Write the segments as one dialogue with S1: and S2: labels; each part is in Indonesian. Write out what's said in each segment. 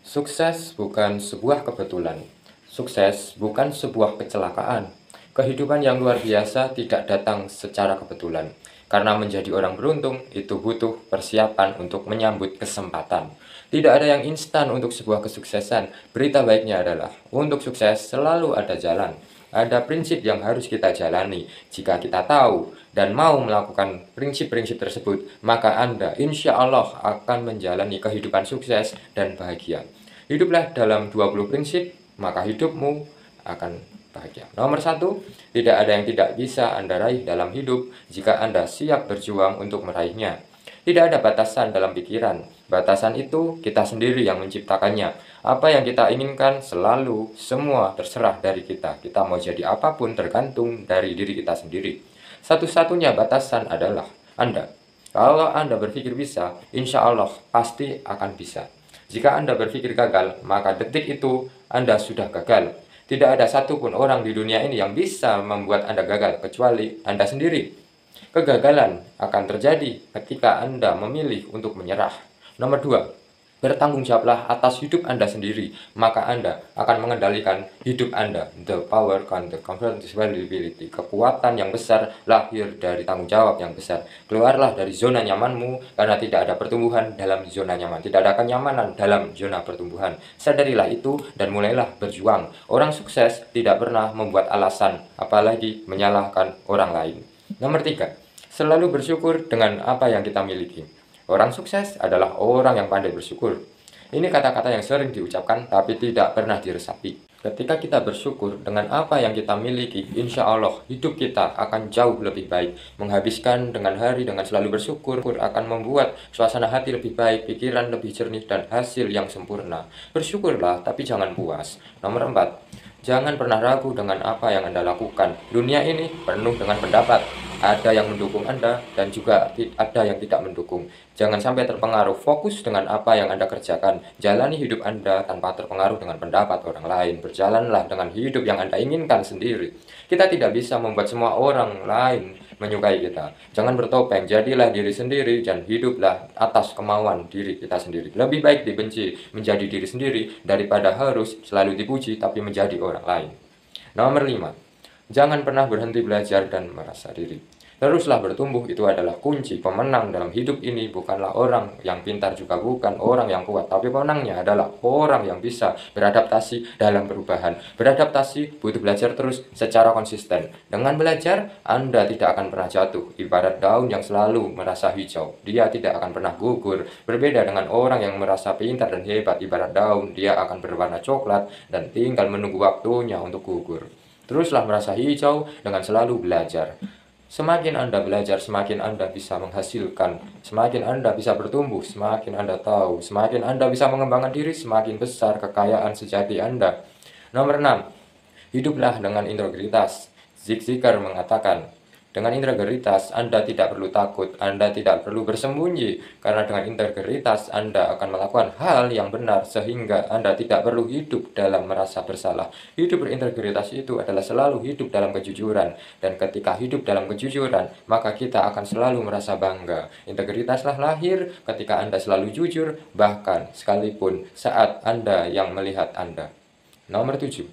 S1: Sukses bukan sebuah kebetulan. Sukses bukan sebuah kecelakaan. Kehidupan yang luar biasa tidak datang secara kebetulan. Karena menjadi orang beruntung itu butuh persiapan untuk menyambut kesempatan. Tidak ada yang instan untuk sebuah kesuksesan. Berita baiknya adalah untuk sukses selalu ada jalan. Ada prinsip yang harus kita jalani. Jika kita tahu dan mau melakukan prinsip-prinsip tersebut, maka Anda insya Allah akan menjalani kehidupan sukses dan bahagia. Hiduplah dalam 20 prinsip, maka hidupmu akan bahagia. Nomor 1, tidak ada yang tidak bisa Anda raih dalam hidup jika Anda siap berjuang untuk meraihnya. Tidak ada batasan dalam pikiran. Batasan itu kita sendiri yang menciptakannya. Apa yang kita inginkan selalu semua terserah dari kita. Kita mau jadi apapun tergantung dari diri kita sendiri. Satu-satunya batasan adalah Anda. Kalau Anda berpikir bisa, insya Allah pasti akan bisa. Jika Anda berpikir gagal, maka detik itu Anda sudah gagal. Tidak ada satupun orang di dunia ini yang bisa membuat Anda gagal, kecuali Anda sendiri. Kegagalan akan terjadi ketika Anda memilih untuk menyerah. Nomor 2, bertanggung jawablah atas hidup Anda sendiri, maka Anda akan mengendalikan hidup Anda. The power can the responsibility. Kekuatan yang besar lahir dari tanggung jawab yang besar. Keluarlah dari zona nyamanmu, karena tidak ada pertumbuhan dalam zona nyaman. Tidak ada kenyamanan dalam zona pertumbuhan. Sadarilah itu dan mulailah berjuang. Orang sukses tidak pernah membuat alasan, apalagi menyalahkan orang lain. Nomor 3, selalu bersyukur dengan apa yang kita miliki. Orang sukses adalah orang yang pandai bersyukur. Ini kata-kata yang sering diucapkan tapi tidak pernah diresapi. Ketika kita bersyukur dengan apa yang kita miliki, insya Allah hidup kita akan jauh lebih baik. Menghabiskan dengan hari dengan selalu bersyukur akan membuat suasana hati lebih baik, pikiran lebih jernih, dan hasil yang sempurna. Bersyukurlah tapi jangan puas. Nomor 4, jangan pernah ragu dengan apa yang Anda lakukan. Dunia ini penuh dengan pendapat. Ada yang mendukung Anda dan juga ada yang tidak mendukung. Jangan sampai terpengaruh. Fokus dengan apa yang Anda kerjakan. Jalani hidup Anda tanpa terpengaruh dengan pendapat orang lain. Berjalanlah dengan hidup yang Anda inginkan sendiri. Kita tidak bisa membuat semua orang lain menyukai kita. Jangan bertopeng, jadilah diri sendiri dan hiduplah atas kemauan diri kita sendiri. Lebih baik dibenci menjadi diri sendiri daripada harus selalu dipuji tapi menjadi orang lain. Nomor 5, jangan pernah berhenti belajar dan merasa diri. Teruslah bertumbuh, itu adalah kunci. Pemenang dalam hidup ini bukanlah orang yang pintar, juga bukan orang yang kuat, tapi pemenangnya adalah orang yang bisa beradaptasi dalam perubahan. Beradaptasi butuh belajar terus secara konsisten. Dengan belajar, Anda tidak akan pernah jatuh. Ibarat daun yang selalu merasa hijau, dia tidak akan pernah gugur. Berbeda dengan orang yang merasa pintar dan hebat, ibarat daun, dia akan berwarna coklat dan tinggal menunggu waktunya untuk gugur. Teruslah merasa hijau dengan selalu belajar. Semakin Anda belajar, semakin Anda bisa menghasilkan. Semakin Anda bisa bertumbuh, semakin Anda tahu. Semakin Anda bisa mengembangkan diri, semakin besar kekayaan sejati Anda. Nomor 6, hiduplah dengan integritas. Zig Ziglar mengatakan, dengan integritas Anda tidak perlu takut, Anda tidak perlu bersembunyi, karena dengan integritas Anda akan melakukan hal yang benar sehingga Anda tidak perlu hidup dalam merasa bersalah. Hidup berintegritas itu adalah selalu hidup dalam kejujuran, dan ketika hidup dalam kejujuran, maka kita akan selalu merasa bangga. Integritaslah lahir ketika Anda selalu jujur, bahkan sekalipun saat Anda yang melihat Anda. Nomor 7,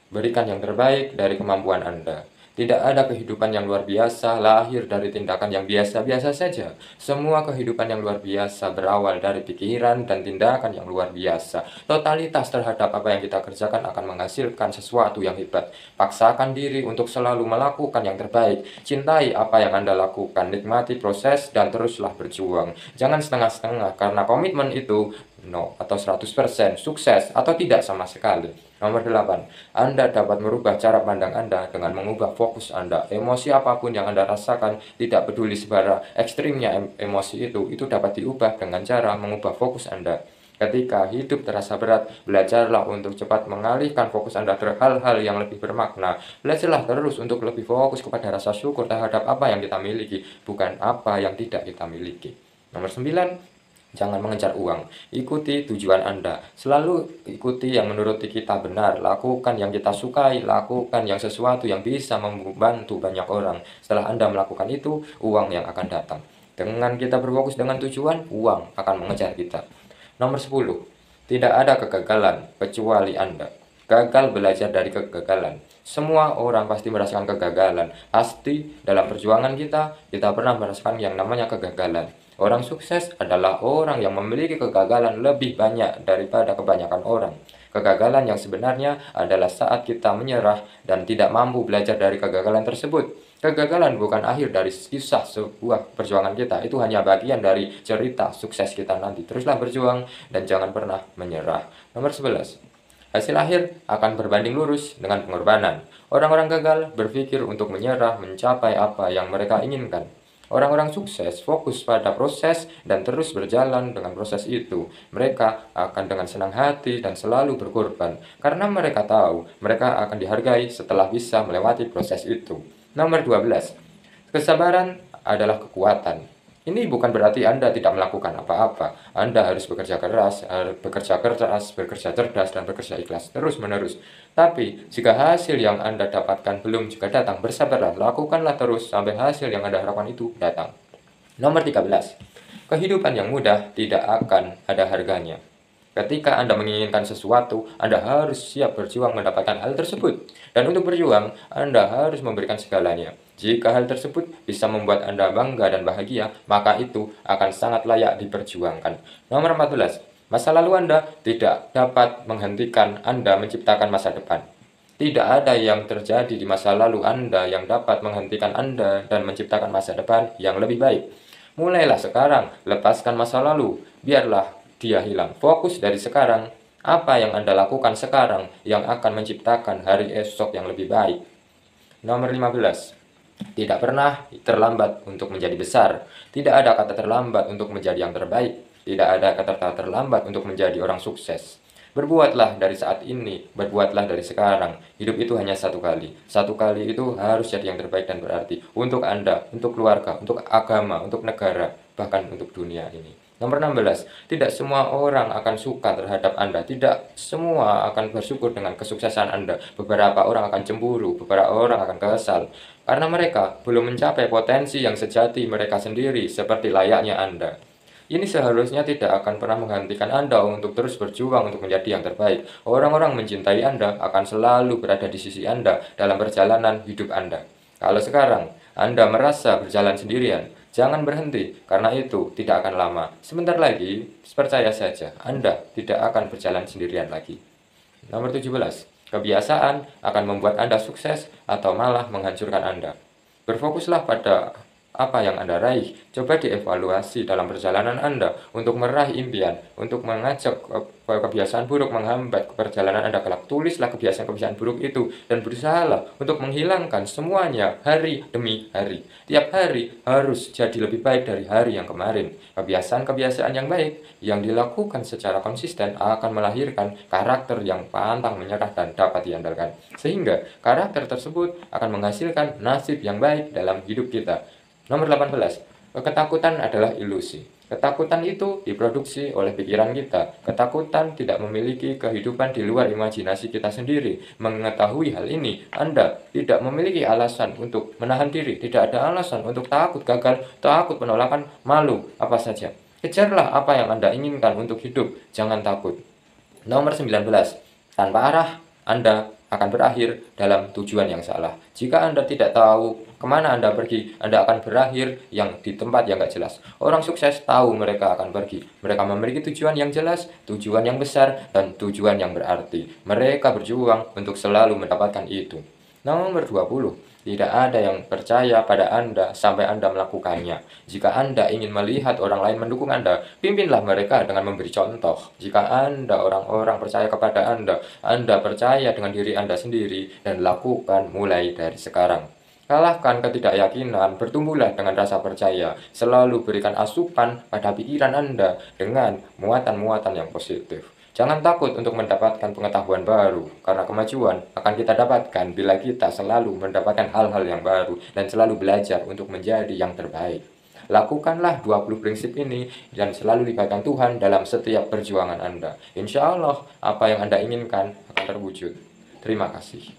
S1: berikan yang terbaik dari kemampuan Anda. Tidak ada kehidupan yang luar biasa lahir dari tindakan yang biasa-biasa saja. Semua kehidupan yang luar biasa berawal dari pikiran dan tindakan yang luar biasa. Totalitas terhadap apa yang kita kerjakan akan menghasilkan sesuatu yang hebat. Paksakan diri untuk selalu melakukan yang terbaik. Cintai apa yang Anda lakukan, nikmati proses dan teruslah berjuang. Jangan setengah-setengah, karena komitmen itu no atau 100%, sukses atau tidak sama sekali. Nomor 8, Anda dapat merubah cara pandang Anda dengan mengubah fokus Anda. Emosi apapun yang Anda rasakan, tidak peduli seberapa ekstrimnya emosi itu dapat diubah dengan cara mengubah fokus Anda. Ketika hidup terasa berat, belajarlah untuk cepat mengalihkan fokus Anda ke hal-hal yang lebih bermakna. Belajarlah terus untuk lebih fokus kepada rasa syukur terhadap apa yang kita miliki, bukan apa yang tidak kita miliki. Nomor 9, jangan mengejar uang, ikuti tujuan Anda. Selalu ikuti yang menurut kita benar. Lakukan yang kita sukai, lakukan yang sesuatu yang bisa membantu banyak orang. Setelah Anda melakukan itu, uang yang akan datang. Dengan kita berfokus dengan tujuan, uang akan mengejar kita. Nomor 10, Tidak ada kegagalan kecuali Anda. Gagal belajar dari kegagalan. Semua orang pasti merasakan kegagalan. Pasti dalam perjuangan kita pernah merasakan yang namanya kegagalan. Orang sukses adalah orang yang memiliki kegagalan lebih banyak daripada kebanyakan orang. Kegagalan yang sebenarnya adalah saat kita menyerah dan tidak mampu belajar dari kegagalan tersebut. Kegagalan bukan akhir dari kisah sebuah perjuangan kita. Itu hanya bagian dari cerita sukses kita nanti. Teruslah berjuang dan jangan pernah menyerah. Nomor 11. Hasil akhir akan berbanding lurus dengan pengorbanan. Orang-orang gagal berpikir untuk menyerah mencapai apa yang mereka inginkan. Orang-orang sukses fokus pada proses dan terus berjalan dengan proses itu. Mereka akan dengan senang hati dan selalu berkorban. Karena mereka tahu mereka akan dihargai setelah bisa melewati proses itu. Nomor 12. Kesabaran adalah kekuatan. Ini bukan berarti Anda tidak melakukan apa-apa. Anda harus bekerja keras, bekerja cerdas, dan bekerja ikhlas terus-menerus. Tapi, jika hasil yang Anda dapatkan belum juga datang, bersabarlah, lakukanlah terus sampai hasil yang Anda harapkan itu datang. Nomor 13. Kehidupan yang mudah tidak akan ada harganya. Ketika Anda menginginkan sesuatu, Anda harus siap berjuang mendapatkan hal tersebut. Dan untuk berjuang, Anda harus memberikan segalanya. Jika hal tersebut bisa membuat Anda bangga dan bahagia, maka itu akan sangat layak diperjuangkan. Nomor 14. Masa lalu Anda tidak dapat menghentikan Anda menciptakan masa depan. Tidak ada yang terjadi di masa lalu Anda yang dapat menghentikan Anda dan menciptakan masa depan yang lebih baik. Mulailah sekarang, lepaskan masa lalu, biarlah dia hilang. Fokus dari sekarang, apa yang Anda lakukan sekarang yang akan menciptakan hari esok yang lebih baik. Nomor 15. Tidak pernah terlambat untuk menjadi besar. Tidak ada kata terlambat untuk menjadi yang terbaik. Tidak ada kata terlambat untuk menjadi orang sukses. Berbuatlah dari saat ini, berbuatlah dari sekarang. Hidup itu hanya satu kali. Satu kali itu harus jadi yang terbaik dan berarti untuk Anda, untuk keluarga, untuk agama, untuk negara, bahkan untuk dunia ini. Nomor 16. Tidak semua orang akan suka terhadap Anda. Tidak semua akan bersyukur dengan kesuksesan Anda. Beberapa orang akan cemburu, beberapa orang akan kesal. Karena mereka belum mencapai potensi yang sejati mereka sendiri seperti layaknya Anda. Ini seharusnya tidak akan pernah menghentikan Anda untuk terus berjuang untuk menjadi yang terbaik. Orang-orang mencintai Anda akan selalu berada di sisi Anda dalam perjalanan hidup Anda. Kalau sekarang Anda merasa berjalan sendirian, jangan berhenti, karena itu tidak akan lama. Sebentar lagi, percaya saja, Anda tidak akan berjalan sendirian lagi. Nomor 17. Kebiasaan akan membuat Anda sukses atau malah menghancurkan Anda. Berfokuslah pada apa yang Anda raih. Coba dievaluasi dalam perjalanan Anda untuk meraih impian, untuk mengajak kebiasaan buruk menghambat perjalanan Anda kelak. Tulislah kebiasaan-kebiasaan buruk itu dan berusahalah untuk menghilangkan semuanya hari demi hari. Tiap hari harus jadi lebih baik dari hari yang kemarin. Kebiasaan-kebiasaan yang baik yang dilakukan secara konsisten akan melahirkan karakter yang pantang menyerah dan dapat diandalkan. Sehingga karakter tersebut akan menghasilkan nasib yang baik dalam hidup kita. Nomor 18. Ketakutan adalah ilusi. Ketakutan itu diproduksi oleh pikiran kita. Ketakutan tidak memiliki kehidupan di luar imajinasi kita sendiri. Mengetahui hal ini, Anda tidak memiliki alasan untuk menahan diri. Tidak ada alasan untuk takut gagal, takut penolakan, malu, apa saja. Kejarlah apa yang Anda inginkan untuk hidup. Jangan takut. Nomor 19. Tanpa arah, Anda akan berakhir dalam tujuan yang salah. Jika Anda tidak tahu kemana Anda pergi, Anda akan berakhir yang di tempat yang gak jelas. Orang sukses tahu mereka akan pergi. Mereka memiliki tujuan yang jelas, tujuan yang besar, dan tujuan yang berarti. Mereka berjuang untuk selalu mendapatkan itu. Nomor 20. Tidak ada yang percaya pada Anda sampai Anda melakukannya. Jika Anda ingin melihat orang lain mendukung Anda, pimpinlah mereka dengan memberi contoh. Jika orang-orang percaya kepada Anda percaya dengan diri Anda sendiri dan lakukan mulai dari sekarang. Kalahkan ketidakyakinan, bertumbuhlah dengan rasa percaya. Selalu berikan asupan pada pikiran Anda dengan muatan-muatan yang positif. Jangan takut untuk mendapatkan pengetahuan baru, karena kemajuan akan kita dapatkan bila kita selalu mendapatkan hal-hal yang baru dan selalu belajar untuk menjadi yang terbaik. Lakukanlah 20 prinsip ini dan selalu libatkan Tuhan dalam setiap perjuangan Anda. Insya Allah, apa yang Anda inginkan akan terwujud. Terima kasih.